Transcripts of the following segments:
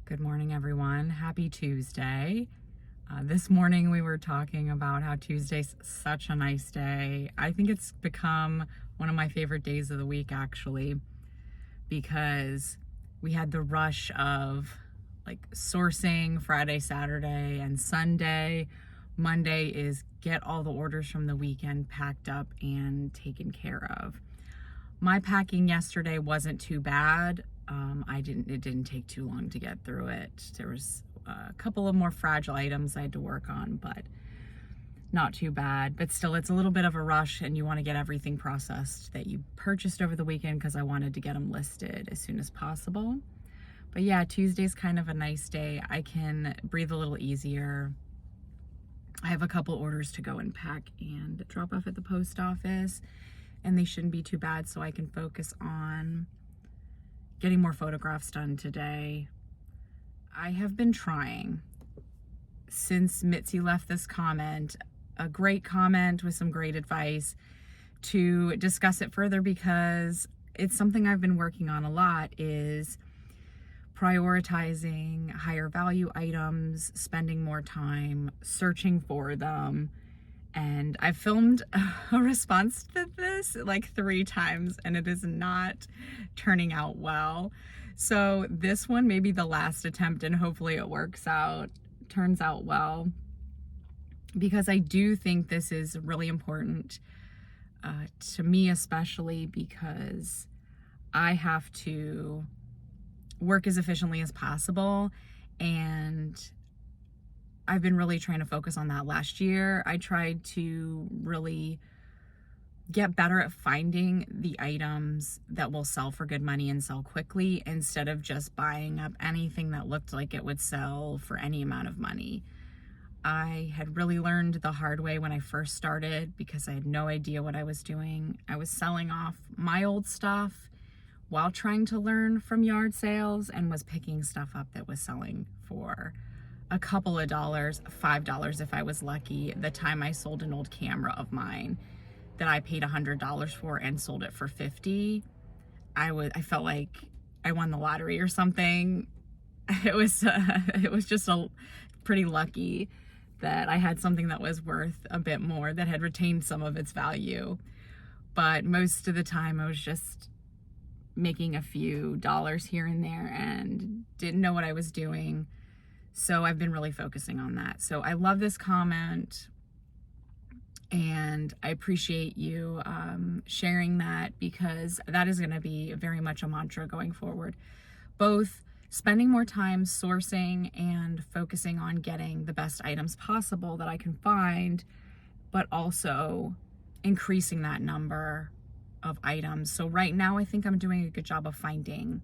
Good morning, everyone. Happy Tuesday. This morning we were talking about how Tuesday's such a nice day. I think it's become one of my favorite days of the week, actually, because we had the rush of like sourcing Friday, Saturday, and Sunday. Monday is get all the orders from the weekend packed up and taken care of. My packing yesterday wasn't too bad. It didn't take too long to get through it. There was a couple of more fragile items I had to work on, but not too bad. But still, it's a little bit of a rush and you want to get everything processed that you purchased over the weekend because I wanted to get them listed as soon as possible. But yeah, Tuesday's kind of a nice day. I can breathe a little easier. I have a couple orders to go and pack and drop off at the post office, and they shouldn't be too bad, so I can focus on getting more photographs done today. I have been trying since Mitzi left this comment, a great comment with some great advice, to discuss it further because it's something I've been working on a lot, is prioritizing higher value items, spending more time searching for them. And I filmed a response to this like 3 times and it is not turning out well. So this one may be the last attempt and hopefully it turns out well, because I do think this is really important to me, especially because I have to work as efficiently as possible, and I've been really trying to focus on that. Last year, I tried to really get better at finding the items that will sell for good money and sell quickly instead of just buying up anything that looked like it would sell for any amount of money. I had really learned the hard way when I first started because I had no idea what I was doing. I was selling off my old stuff while trying to learn from yard sales and was picking stuff up that was selling for a couple of dollars, $5 if I was lucky. The time I sold an old camera of mine that I paid $100 for and sold it for $50, I felt like I won the lottery or something. It was just pretty lucky that I had something that was worth a bit more, that had retained some of its value. But most of the time I was just making a few dollars here and there and didn't know what I was doing. So I've been really focusing on that. So I love this comment and I appreciate you sharing that, because that is going to be very much a mantra going forward. Both spending more time sourcing and focusing on getting the best items possible that I can find, but also increasing that number of items. So right now I think I'm doing a good job of finding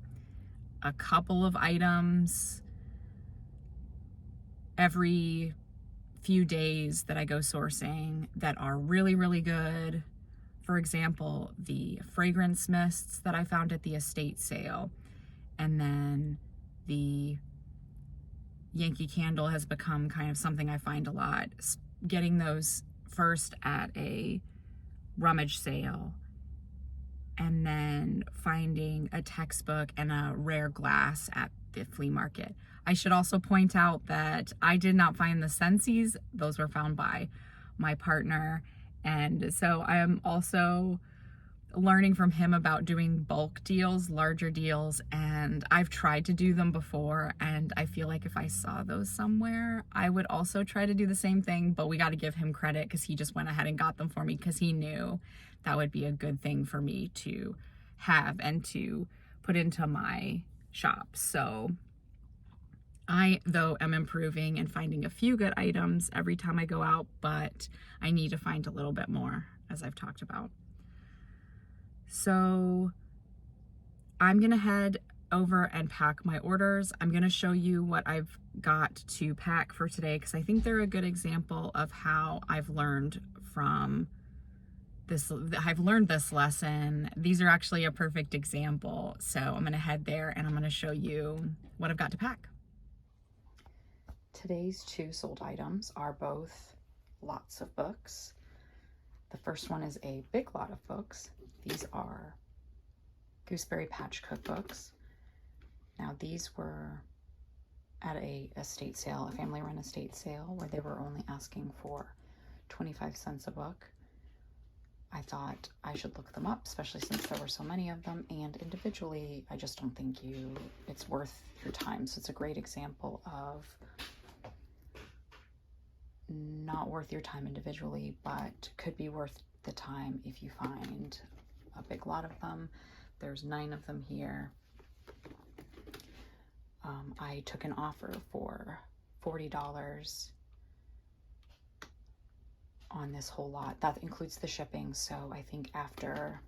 a couple of items every few days that I go sourcing that are really, really good. For example, the fragrance mists that I found at the estate sale, and then the Yankee candle has become kind of something I find a lot. Getting those first at a rummage sale, and then finding a textbook and a rare glass at the flea market. I should also point out that I did not find the Sensi's. Those were found by my partner. And so I am also learning from him about doing bulk deals, larger deals. And I've tried to do them before. And I feel like if I saw those somewhere, I would also try to do the same thing. But we got to give him credit because he just went ahead and got them for me because he knew that would be a good thing for me to have and to put into my shop. So I, though, am improving and finding a few good items every time I go out, but I need to find a little bit more, as I've talked about. So I'm going to head over and pack my orders. I'm going to show you what I've got to pack for today because I think they're a good example of how I've learned from this. I've learned this lesson. These are actually a perfect example. So I'm going to head there and I'm going to show you what I've got to pack. Today's 2 sold items are both lots of books. The first one is a big lot of books. These are Gooseberry Patch cookbooks. Now these were at a estate sale, a family run estate sale, where they were only asking for 25 cents a book. I thought I should look them up, especially since there were so many of them, and individually, I just don't think it's worth your time. So it's a great example of not worth your time individually, but could be worth the time if you find a big lot of them. There's 9 of them here. I took an offer for $40 on this whole lot. That includes the shipping, so I think after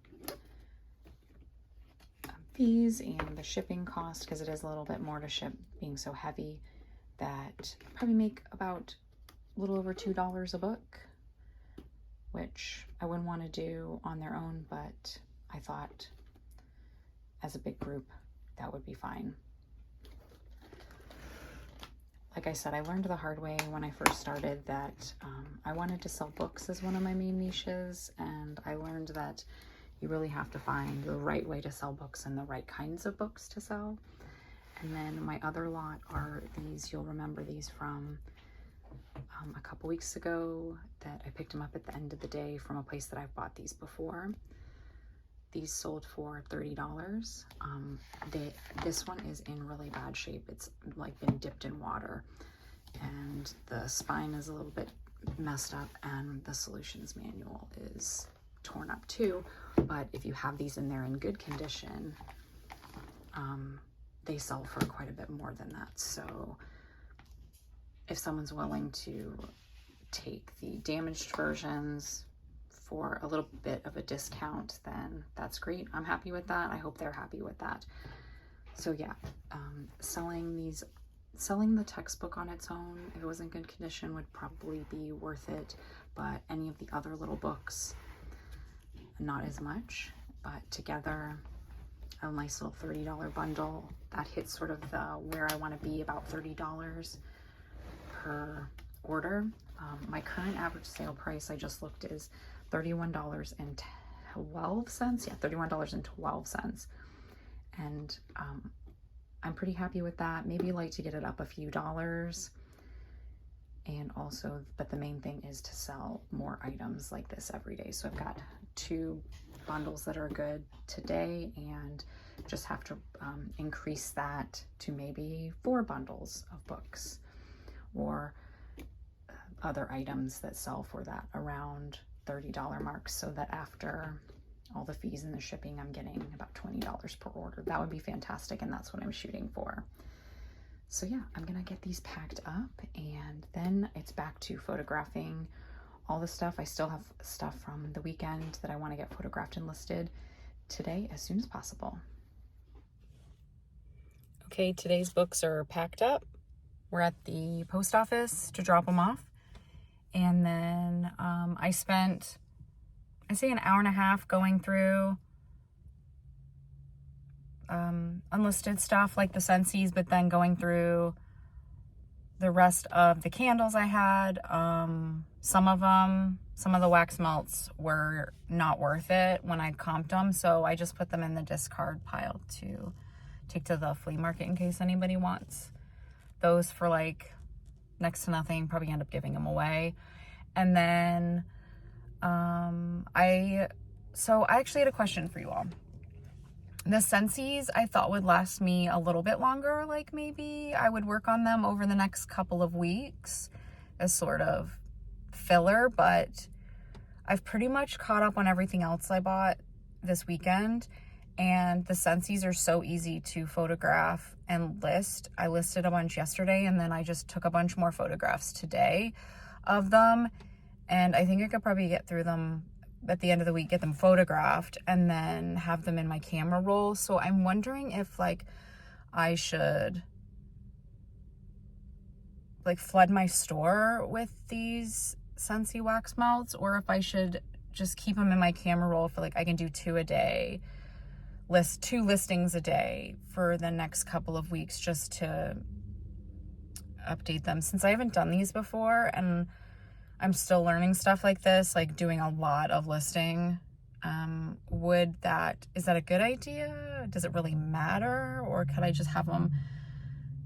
fees and the shipping cost, because it is a little bit more to ship being so heavy, that probably make about a little over $2 a book, which I wouldn't want to do on their own, but I thought as a big group that would be fine. Like I said, I learned the hard way when I first started that I wanted to sell books as one of my main niches, and I learned that you really have to find the right way to sell books and the right kinds of books to sell. And then my other lot are these. You'll remember these from a couple weeks ago that I picked them up at the end of the day from a place that I've bought these before. These sold for $30. This one is in really bad shape. It's like been dipped in water, and the spine is a little bit messed up, and the solutions manual is torn up too. But if you have these in there in good condition, they sell for quite a bit more than that. So if someone's willing to take the damaged versions for a little bit of a discount, then that's great. I'm happy with that. I hope they're happy with that. So yeah, selling the textbook on its own, if it was in good condition, would probably be worth it. But any of the other little books, not as much. But together, a nice little $30 bundle, that hits sort of where I want to be, about $30 per order. My current average sale price, I just looked, is $31.12. Yeah, $31.12. And I'm pretty happy with that. Maybe like to get it up a few dollars. And also, but the main thing is to sell more items like this every day. So I've got 2 bundles that are good today, and just have to increase that to maybe 4 bundles of books, or other items that sell for that around $30 mark, so that after all the fees and the shipping, I'm getting about $20 per order. That would be fantastic, and that's what I'm shooting for. So yeah, I'm gonna get these packed up, and then it's back to photographing all the stuff. I still have stuff from the weekend that I want to get photographed and listed today as soon as possible. Okay, today's books are packed up. We're at the post office to drop them off. And then I spent, I say, an hour and a half going through unlisted stuff like the Scentsies, but then going through the rest of the candles I had. Some of the wax melts were not worth it when I comped them, so I just put them in the discard pile to take to the flea market in case anybody wants those for like next to nothing. Probably end up giving them away. And then I actually had a question for you all. The Scentsies I thought would last me a little bit longer, like maybe I would work on them over the next couple of weeks as sort of filler, but I've pretty much caught up on everything else I bought this weekend, and the Scentsies are so easy to photograph and list. I listed a bunch yesterday, and then I just took a bunch more photographs today of them, and I think I could probably get through them at the end of the week, get them photographed, and then have them in my camera roll. So I'm wondering if like I should like flood my store with these Scentsy wax melts, or if I should just keep them in my camera roll for like, I can do 2 a day, list 2 listings a day for the next couple of weeks, just to update them, since I haven't done these before and I'm still learning stuff like this, like doing a lot of listing. Is that a good idea? Does it really matter? Or could I just have them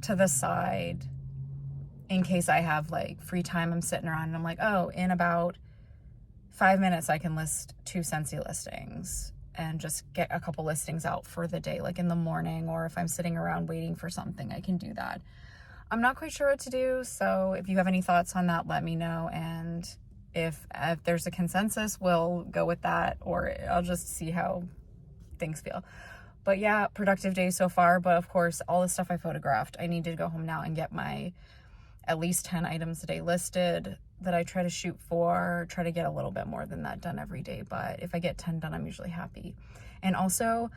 to the side in case I have like free time. I'm sitting around and I'm like, oh, in about 5 minutes I can list 2 Scentsy listings and just get a couple listings out for the day, like in the morning, or if I'm sitting around waiting for something, I can do that. I'm not quite sure what to do, so if you have any thoughts on that, let me know, and if there's a consensus, we'll go with that, or I'll just see how things feel. But yeah, productive day so far, but of course, all the stuff I photographed, I need to go home now and get my at least 10 items a day listed that I try to shoot for, try to get a little bit more than that done every day, but if I get 10 done, I'm usually happy. And also,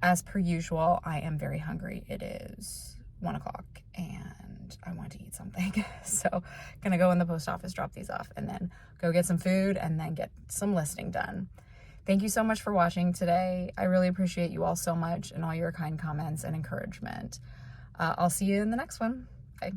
as per usual, I am very hungry. It is 1 o'clock and I want to eat something. So gonna go in the post office, drop these off, and then go get some food and then get some listing done. Thank you so much for watching today. I really appreciate you all so much and all your kind comments and encouragement. I'll see you in the next one. Bye.